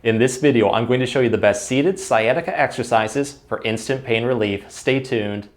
In this video, I'm going to show you the best seated sciatica exercises for instant pain relief. Stay tuned.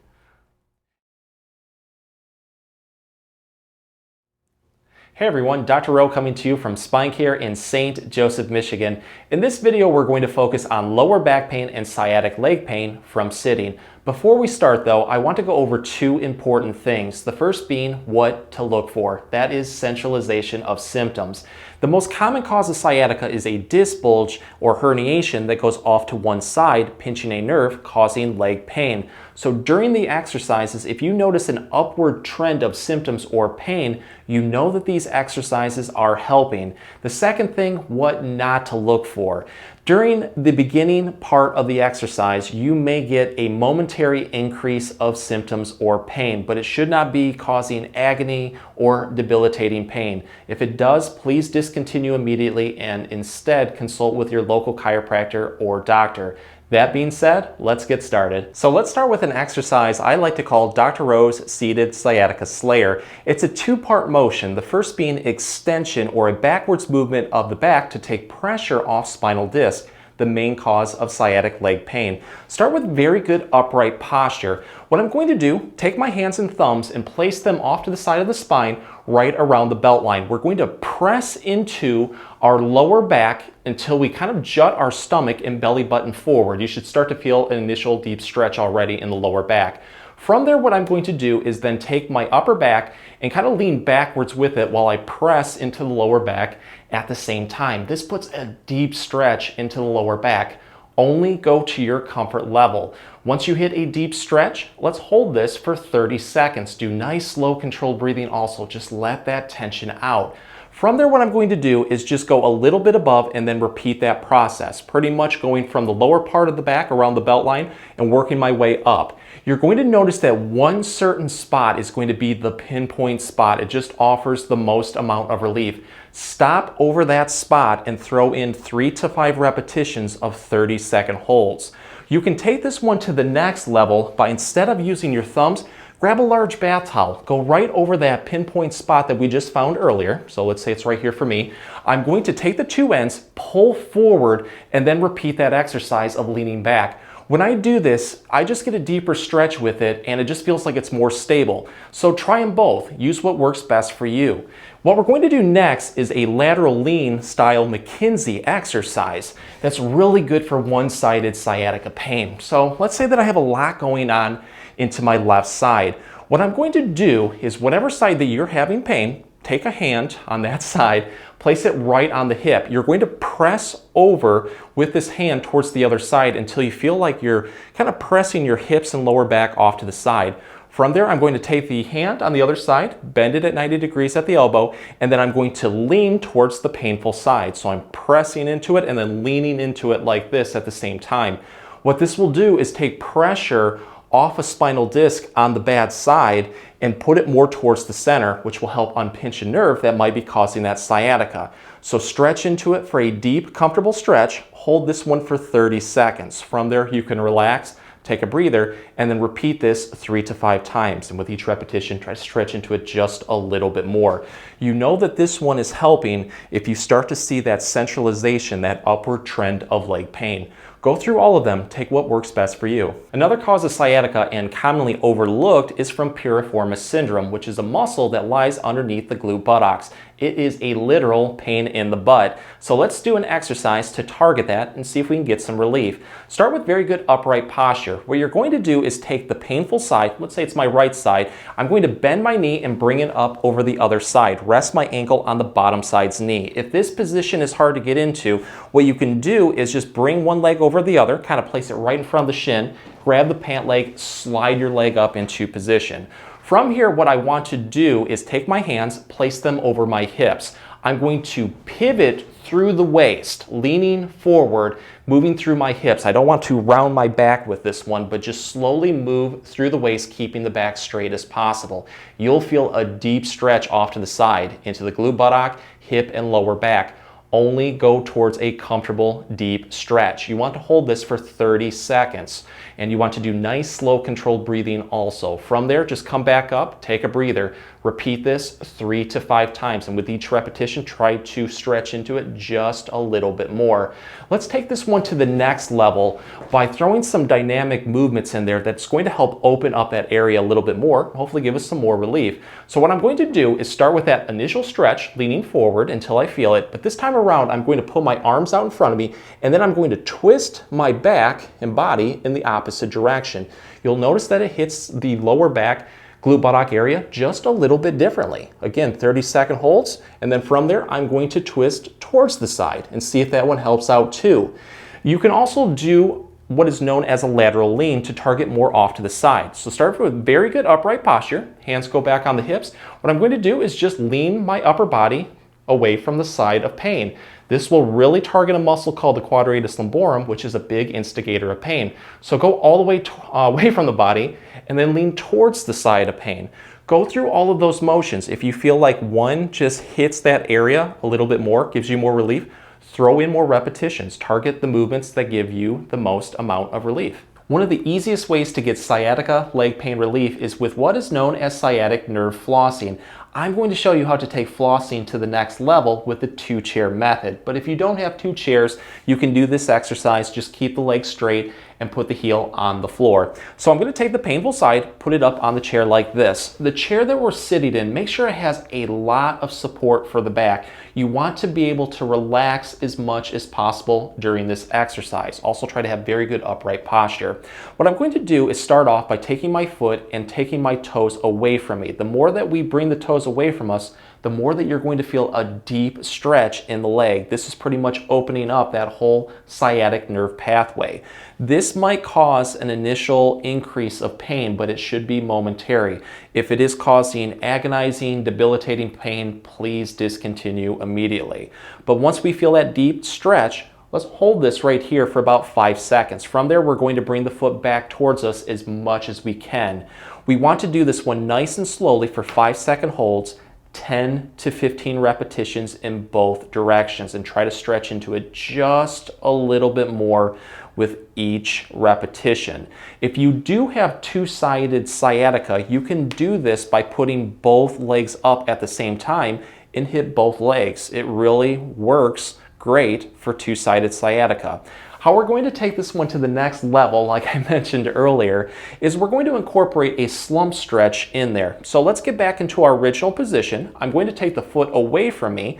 Hey everyone, Dr. Rowe coming to you from SpineCare in St. Joseph, Michigan. In this video, we're going to focus on lower back pain and sciatic leg pain from sitting. Before we start though, I want to go over two important things. The first being what to look for. That is centralization of symptoms. The most common cause of sciatica is a disc bulge or herniation that goes off to one side, pinching a nerve, causing leg pain. So during the exercises, if you notice an upward trend of symptoms or pain, you know that these exercises are helping. The second thing, what not to look for. During the beginning part of the exercise, you may get a momentary increase of symptoms or pain, but it should not be causing agony or debilitating pain. If it does, please discontinue immediately and instead consult with your local chiropractor or doctor. That being said, let's get started. So let's start with an exercise I like to call Dr. Rowe's Seated Sciatica Slayer. It's a two-part motion, the first being extension or a backwards movement of the back to take pressure off spinal disc, the main cause of sciatic leg pain. Start with very good upright posture. What I'm going to do, take my hands and thumbs and place them off to the side of the spine right around the belt line. We're going to press into our lower back until we kind of jut our stomach and belly button forward. You should start to feel an initial deep stretch already in the lower back. From there, what I'm going to do is then take my upper back and kind of lean backwards with it while I press into the lower back at the same time. This puts a deep stretch into the lower back. Only go to your comfort level. Once you hit a deep stretch, let's hold this for 30 seconds. Do nice, slow, controlled breathing also. Just let that tension out. From there, what I'm going to do is just go a little bit above and then repeat that process, pretty much going from the lower part of the back around the belt line and working my way up. You're going to notice that one certain spot is going to be the pinpoint spot. It just offers the most amount of relief. Stop over that spot and throw in 3 to 5 repetitions of 30-second holds. You can take this one to the next level by, instead of using your thumbs, grab a large bath towel, go right over that pinpoint spot that we just found earlier. So let's say it's right here for me. I'm going to take the two ends, pull forward, and then repeat that exercise of leaning back. When I do this, I just get a deeper stretch with it and it just feels like it's more stable. So try them both. Use what works best for you. What we're going to do next is a lateral lean style McKenzie exercise that's really good for one-sided sciatica pain. So let's say that I have a lot going on into my left side. What I'm going to do is whatever side that you're having pain, take a hand on that side, place it right on the hip. You're going to press over with this hand towards the other side until you feel like you're kind of pressing your hips and lower back off to the side. From there, I'm going to take the hand on the other side, bend it at 90 degrees at the elbow, and then I'm going to lean towards the painful side. So I'm pressing into it and then leaning into it like this at the same time. What this will do is take pressure off a spinal disc on the bad side and put it more towards the center, which will help unpinch a nerve that might be causing that sciatica. So stretch into it for a deep, comfortable stretch. Hold this one for 30 seconds. From there, you can relax, take a breather, and then repeat this 3 to 5 times. And with each repetition, try to stretch into it just a little bit more. You know that this one is helping if you start to see that centralization, that upward trend of leg pain. Go through all of them, take what works best for you. Another cause of sciatica and commonly overlooked is from piriformis syndrome, which is a muscle that lies underneath the glute buttocks. It is a literal pain in the butt. So let's do an exercise to target that and see if we can get some relief. Start with very good upright posture. What you're going to do is take the painful side, let's say it's my right side, I'm going to bend my knee and bring it up over the other side. Rest my ankle on the bottom side's knee. If this position is hard to get into, what you can do is just bring one leg over the other, kind of place it right in front of the shin, grab the pant leg, slide your leg up into position. From here, what I want to do is take my hands, place them over my hips. I'm going to pivot through the waist, leaning forward, moving through my hips. I don't want to round my back with this one, but just slowly move through the waist, keeping the back straight as possible. You'll feel a deep stretch off to the side into the glute buttock, hip, and lower back. only go towards a comfortable deep stretch. You want to hold this for 30 seconds, and you want to do nice slow controlled breathing also. From there, just come back up, take a breather, repeat this 3 to 5 times, and with each repetition try to stretch into it just a little bit more. Let's take this one to the next level by throwing some dynamic movements in there that's going to help open up that area a little bit more, hopefully give us some more relief. So what I'm going to do is start with that initial stretch, leaning forward until I feel it, but this time around I'm going to put my arms out in front of me, and then I'm going to twist my back and body in the opposite direction. You'll notice that it hits the lower back glute buttock area just a little bit differently. Again, 30-second holds, and then from there I'm going to twist towards the side and see if that one helps out too. You can also do what is known as a lateral lean to target more off to the side. So start with very good upright posture, hands go back on the hips. What I'm going to do is just lean my upper body away from the side of pain. This will really target a muscle called the quadratus lumborum, which is a big instigator of pain. So go all the way away from the body and then lean towards the side of pain. Go through all of those motions. If you feel like one just hits that area a little bit more, gives you more relief, throw in more repetitions. Target the movements that give you the most amount of relief. One of the easiest ways to get sciatica leg pain relief is with what is known as sciatic nerve flossing. I'm going to show you how to take flossing to the next level with the 2-chair method. But if you don't have 2 chairs, you can do this exercise. Just keep the leg straight and put the heel on the floor. So I'm going to take the painful side, put it up on the chair like this. The chair that we're sitting in, make sure it has a lot of support for the back. You want to be able to relax as much as possible during this exercise. Also try to have very good upright posture. What I'm going to do is start off by taking my foot and taking my toes away from me. The more that we bring the toes away from us, the more that you're going to feel a deep stretch in the leg. This is pretty much opening up that whole sciatic nerve pathway. This might cause an initial increase of pain, but it should be momentary. If it is causing agonizing, debilitating pain, please discontinue immediately. But once we feel that deep stretch, let's hold this right here for about 5 seconds. From there, we're going to bring the foot back towards us as much as we can. We want to do this one nice and slowly for 5-second holds, 10 to 15 repetitions in both directions, and try to stretch into it just a little bit more with each repetition. If you do have 2-sided sciatica, you can do this by putting both legs up at the same time and hit both legs. It really works great for 2-sided sciatica. How we're going to take this one to the next level, like I mentioned earlier, is we're going to incorporate a slump stretch in there. So let's get back into our original position. I'm going to take the foot away from me,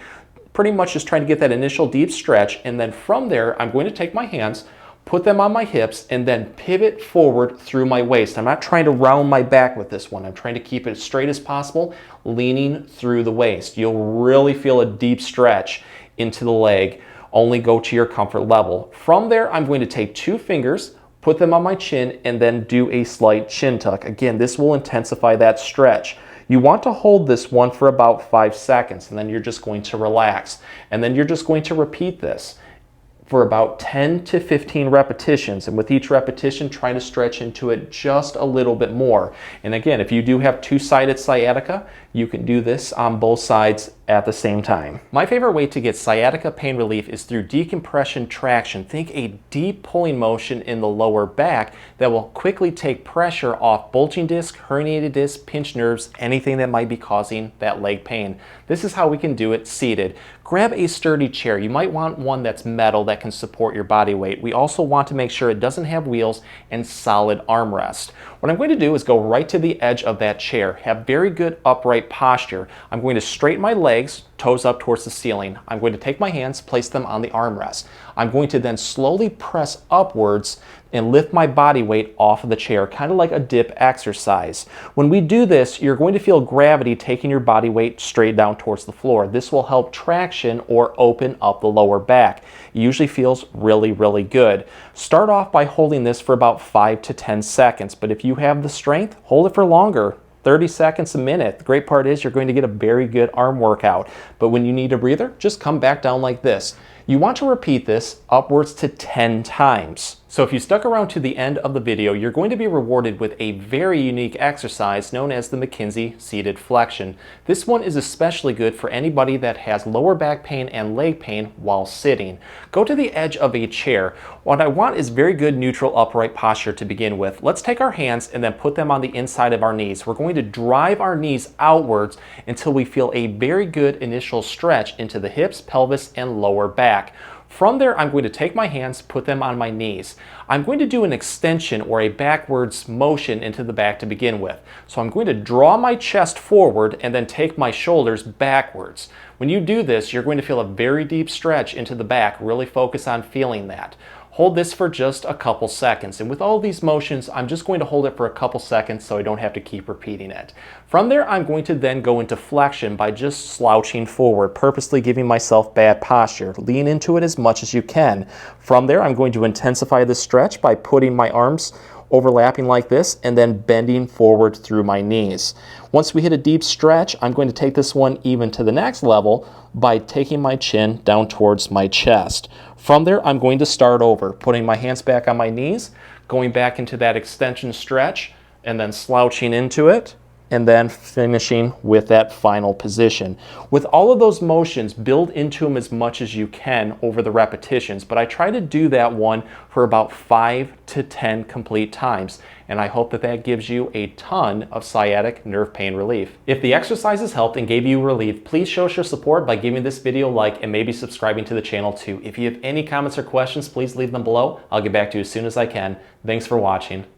pretty much just trying to get that initial deep stretch, and then from there, I'm going to take my hands, put them on my hips, and then pivot forward through my waist. I'm not trying to round my back with this one. I'm trying to keep it as straight as possible, leaning through the waist. You'll really feel a deep stretch into the leg. Only go to your comfort level. From there, I'm going to take 2 fingers, put them on my chin, and then do a slight chin tuck. Again, this will intensify that stretch. You want to hold this one for about 5 seconds, and then you're just going to relax. And then you're just going to repeat this for about 10 to 15 repetitions, and with each repetition, try to stretch into it just a little bit more. And again, if you do have 2-sided sciatica, you can do this on both sides at the same time. My favorite way to get sciatica pain relief is through decompression traction. Think a deep pulling motion in the lower back that will quickly take pressure off bulging disc, herniated disc, pinched nerves, anything that might be causing that leg pain. This is how we can do it seated. Grab a sturdy chair. You might want one that's metal that can support your body weight. We also want to make sure it doesn't have wheels and solid armrest. What I'm going to do is go right to the edge of that chair. Have very good upright posture. I'm going to straighten my legs, toes up towards the ceiling. I'm going to take my hands, place them on the armrest. I'm going to then slowly press upwards and lift my body weight off of the chair, kind of like a dip exercise. When we do this, you're going to feel gravity taking your body weight straight down towards the floor. This will help traction or open up the lower back. It usually feels really, really good. Start off by holding this for about 5 to 10 seconds, but if you have the strength, hold it for longer. 30 seconds a minute. The great part is you're going to get a very good arm workout. But when you need a breather, just come back down like this. You want to repeat this upwards to 10 times. So if you stuck around to the end of the video, you're going to be rewarded with a very unique exercise known as the McKenzie seated flexion. This one is especially good for anybody that has lower back pain and leg pain while sitting. Go to the edge of a chair. What I want is very good neutral upright posture to begin with. Let's take our hands and then put them on the inside of our knees. We're going to drive our knees outwards until we feel a very good initial stretch into the hips, pelvis, and lower back. From there, I'm going to take my hands, put them on my knees. I'm going to do an extension or a backwards motion into the back to begin with. So I'm going to draw my chest forward and then take my shoulders backwards. When you do this, you're going to feel a very deep stretch into the back. Really focus on feeling that. Hold this for just a couple seconds. And with all these motions, I'm just going to hold it for a couple seconds so I don't have to keep repeating it. From there, I'm going to then go into flexion by just slouching forward, purposely giving myself bad posture. Lean into it as much as you can. From there, I'm going to intensify the stretch by putting my arms overlapping like this and then bending forward through my knees. Once we hit a deep stretch, I'm going to take this one even to the next level by taking my chin down towards my chest. From there, I'm going to start over, putting my hands back on my knees, going back into that extension stretch, and then slouching into it, and then finishing with that final position. With all of those motions, build into them as much as you can over the repetitions, but I try to do that one for about 5 to 10 complete times, and I hope that that gives you a ton of sciatic nerve pain relief. If the exercises helped and gave you relief, please show us your support by giving this video a like and maybe subscribing to the channel too. If you have any comments or questions, please leave them below. I'll get back to you as soon as I can. Thanks for watching.